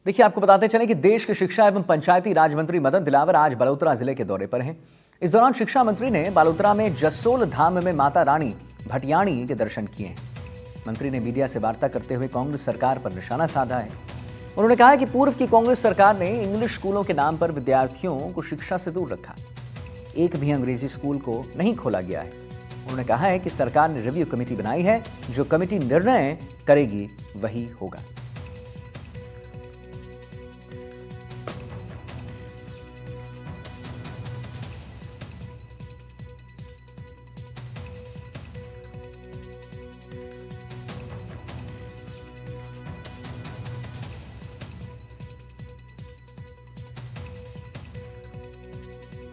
देखिए, आपको बताते चलें कि देश के शिक्षा एवं पंचायती राज मंत्री मदन दिलावर आज बलोत्रा जिले के दौरे पर हैं। इस दौरान शिक्षा मंत्री ने बलोत्रा में जसोल धाम में माता रानी भटियाणी के दर्शन किए हैं। मंत्री ने मीडिया से वार्ता करते हुए कांग्रेस सरकार पर निशाना साधा है। उन्होंने कहा कि पूर्व की कांग्रेस सरकार ने इंग्लिश स्कूलों के नाम पर विद्यार्थियों को शिक्षा से दूर रखा। एक भी अंग्रेजी स्कूल को नहीं खोला गया है। उन्होंने कहा है कि सरकार ने रिव्यू कमेटी बनाई है, जो कमेटी निर्णय करेगी वही होगा।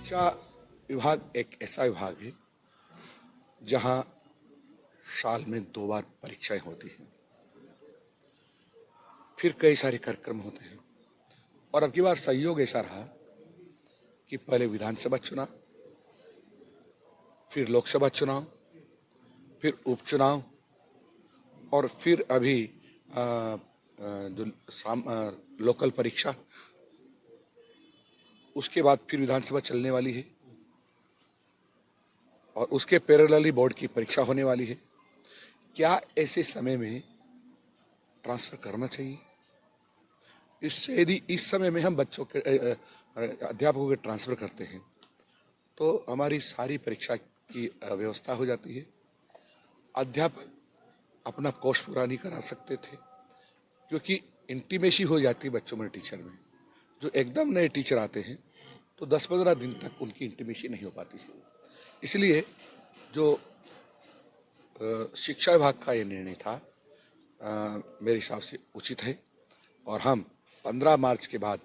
शिक्षा विभाग एक ऐसा विभाग है जहां साल में 2 बार परीक्षाएं होती हैं, फिर कई सारे कार्यक्रम होते हैं। और अब की बार संयोग ऐसा रहा कि पहले विधानसभा चुनाव, फिर लोकसभा चुनाव, फिर उपचुनाव और फिर अभी लोकल परीक्षा, उसके बाद फिर विधानसभा चलने वाली है और उसके पैरेलली बोर्ड की परीक्षा होने वाली है। क्या ऐसे समय में ट्रांसफर करना चाहिए? इससे यदि इस समय में हम बच्चों के अध्यापकों के ट्रांसफर करते हैं तो हमारी सारी परीक्षा की व्यवस्था हो जाती है। अध्यापक अपना कोर्स पूरा नहीं करा सकते थे क्योंकि इंटीमेसी हो जाती है बच्चों में टीचर में। जो एकदम नए टीचर आते हैं तो 10-15 दिन तक उनकी इंटीमेसी नहीं हो पाती है। इसलिए जो शिक्षा विभाग का ये निर्णय था मेरे हिसाब से उचित है और हम 15 मार्च के बाद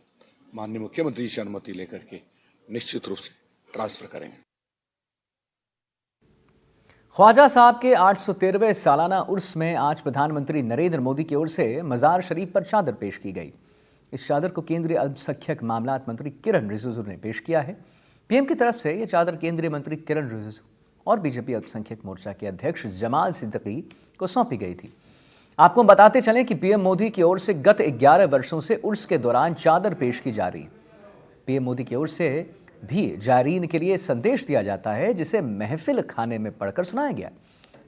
माननीय मुख्यमंत्री से अनुमति लेकर के निश्चित रूप से ट्रांसफर करेंगे। ख्वाजा साहब के 813वें सालाना उर्स में आज प्रधानमंत्री नरेंद्र मोदी की ओर से मजार शरीफ पर चादर पेश की गई। इस चादर को केंद्रीय अल्पसंख्यक मामलात मंत्री किरण रिजिजू ने पेश किया है। पीएम की तरफ से यह चादर केंद्रीय मंत्री किरण रिजिजू और बीजेपी अल्पसंख्यक मोर्चा के अध्यक्ष जमाल सिद्दीकी को सौंपी गई थी। आपको बताते चलें कि पीएम मोदी की ओर से गत 11 वर्षों से उर्स के दौरान चादर पेश की जा रही है। पीएम मोदी की ओर से भी जायरीन के लिए संदेश दिया जाता है, जिसे महफिल खाने में पढ़कर सुनाया गया।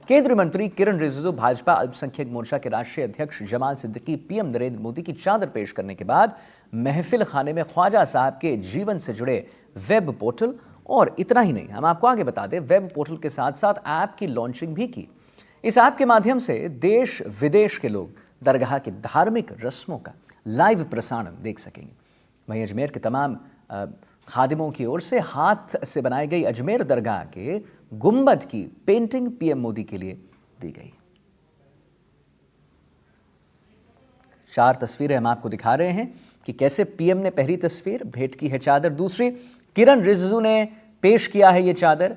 केंद्रीय मंत्री किरण रिजिजू, भाजपा अल्पसंख्यक मोर्चा के राष्ट्रीय अध्यक्ष जमाल सिद्दीकी पीएम नरेंद्र मोदी की चादर पेश करने के बाद महफिल खाने में ख्वाजा साहब के जीवन से जुड़े वेब पोर्टल और इतना ही नहीं, हम आपको आगे बता दें, वेब पोर्टल के साथ साथ ऐप की लॉन्चिंग भी की। इस ऐप के माध्यम से देश विदेश के लोग दरगाह की धार्मिक रस्मों का लाइव प्रसारण देख सकेंगे। वहीं अजमेर के तमाम खादिमों की ओर से हाथ से बनाई गई अजमेर दरगाह के गुंबद की पेंटिंग पीएम मोदी के लिए दी गई। 4 तस्वीरें हम आपको दिखा रहे हैं कि कैसे पीएम ने पहली तस्वीर भेंट की है चादर, दूसरी किरण रिजिजू ने पेश किया है ये चादर,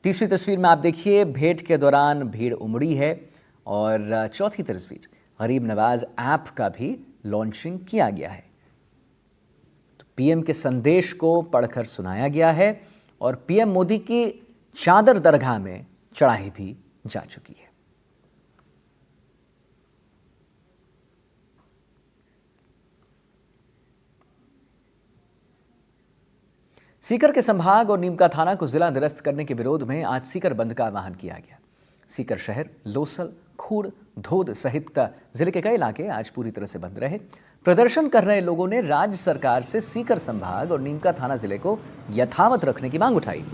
तीसरी तस्वीर में आप देखिए भेंट के दौरान भीड़ उमड़ी है और चौथी तस्वीर गरीब नवाज ऐप का भी लॉन्चिंग किया गया है। तो पीएम के संदेश को पढ़कर सुनाया गया है और पीएम मोदी की चादर दरगाह में चढ़ाई भी जा चुकी है। सीकर के संभाग और नीमका थाना को जिला निरस्त करने के विरोध में आज सीकर बंद का आह्वान किया गया। सीकर शहर, लोसल, खूड़, धोद सहित जिले के कई इलाके आज पूरी तरह से बंद रहे। प्रदर्शन कर रहे लोगों ने राज्य सरकार से सीकर संभाग और नीमका थाना जिले को यथावत रखने की मांग उठाई।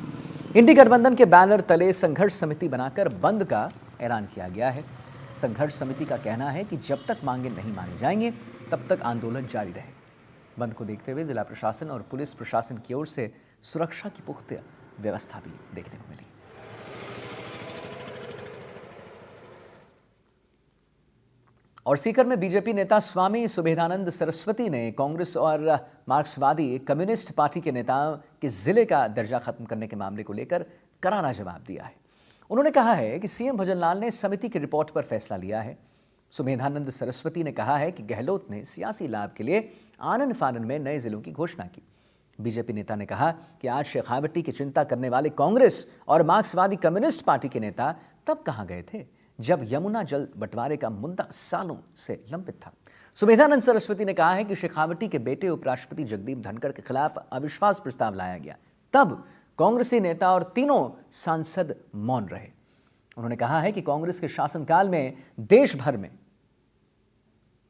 इंडी गठबंधन के बैनर तले संघर्ष समिति बनाकर बंद का ऐलान किया गया है। संघर्ष समिति का कहना है कि जब तक मांगे नहीं मानी जाएंगी तब तक आंदोलन जारी रहे। बंद को देखते हुए जिला प्रशासन और पुलिस प्रशासन की ओर से सुरक्षा की पुख्ता व्यवस्था भी देखने को मिली। और सीकर में बीजेपी नेता स्वामी सुबेदानंद सरस्वती ने कांग्रेस और मार्क्सवादी कम्युनिस्ट पार्टी के नेताओं के जिले का दर्जा खत्म करने के मामले को लेकर करारा जवाब दिया है। उन्होंने कहा है कि सीएम भजनलाल ने समिति की रिपोर्ट पर फैसला लिया है। सुबेदानंद सरस्वती ने कहा है कि गहलोत ने सियासी लाभ के लिए आनन फानन में नए जिलों की घोषणा की। बीजेपी नेता ने कहा कि आज शेखावटी की चिंता करने वाले कांग्रेस और मार्क्सवादी कम्युनिस्ट पार्टी के नेता तब कहां गए थे जब यमुना जल बंटवारे का मुद्दा सालों से लंबित था। सुमेधानंद सरस्वती ने कहा है कि शेखावटी के बेटे उपराष्ट्रपति जगदीप धनखड़ के खिलाफ अविश्वास प्रस्ताव लाया गया, तब कांग्रेसी नेता और तीनों सांसद मौन रहे। उन्होंने कहा है कि कांग्रेस के शासनकाल में देश भर में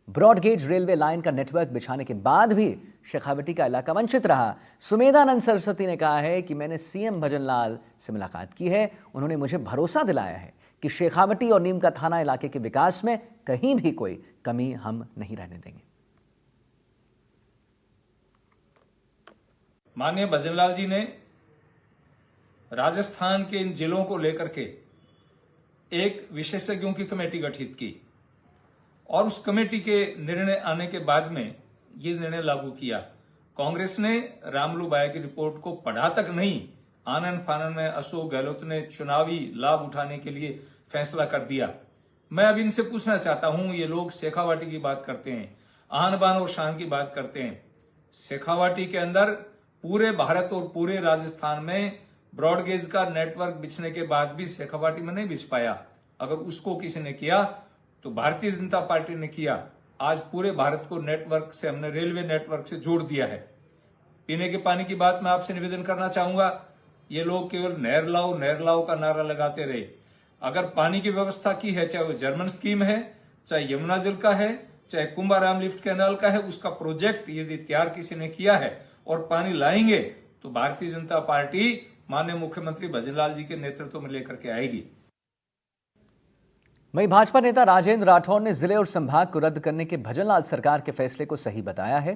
ब्रॉडगेज रेलवे लाइन का नेटवर्क बिछाने के बाद भी शेखावटी का इलाका वंचित रहा। सुमेधानंद सरस्वती ने कहा है कि मैंने सीएम भजनलाल से मुलाकात की है, उन्होंने मुझे भरोसा दिलाया है कि शेखावटी और नीम का थाना इलाके के विकास में कहीं भी कोई कमी हम नहीं रहने देंगे। माननीय भजनलाल जी ने राजस्थान के इन जिलों को लेकर के एक विशेषज्ञों की कमेटी गठित की और उस कमेटी के निर्णय आने के बाद में ये निर्णय लागू किया। कांग्रेस ने रामलू बाया की रिपोर्ट को पढ़ा तक नहीं, आनन फानन में अशोक गहलोत ने चुनावी लाभ उठाने के लिए फैसला कर दिया। मैं अब इनसे पूछना चाहता हूं, ये लोग शेखावाटी की बात करते हैं, आन बान और शान की बात करते हैं। शेखावाटी के अंदर पूरे भारत और पूरे राजस्थान में ब्रॉडगेज का नेटवर्क बिछने के बाद भी शेखावाटी में नहीं बिछ पाया। अगर उसको किसी ने किया तो भारतीय जनता पार्टी ने किया। आज पूरे भारत को नेटवर्क से हमने रेलवे नेटवर्क से जोड़ दिया है। पीने के पानी की बात मैं आपसे निवेदन करना चाहूंगा, ये लोग केवल नहर लाओ का नारा लगाते रहे। अगर पानी की व्यवस्था की है, चाहे वो जर्मन स्कीम है, चाहे यमुना जल का है, चाहे कुंभाराम लिफ्ट कैनाल का है, उसका प्रोजेक्ट यदि तैयार किसी ने किया है और पानी लाएंगे तो भारतीय जनता पार्टी माननीय मुख्यमंत्री भजनलाल जी के नेतृत्व में लेकर के आएगी। वहीं भाजपा नेता राजेंद्र राठौर ने जिले और संभाग को रद्द करने के भजनलाल सरकार के फैसले को सही बताया है।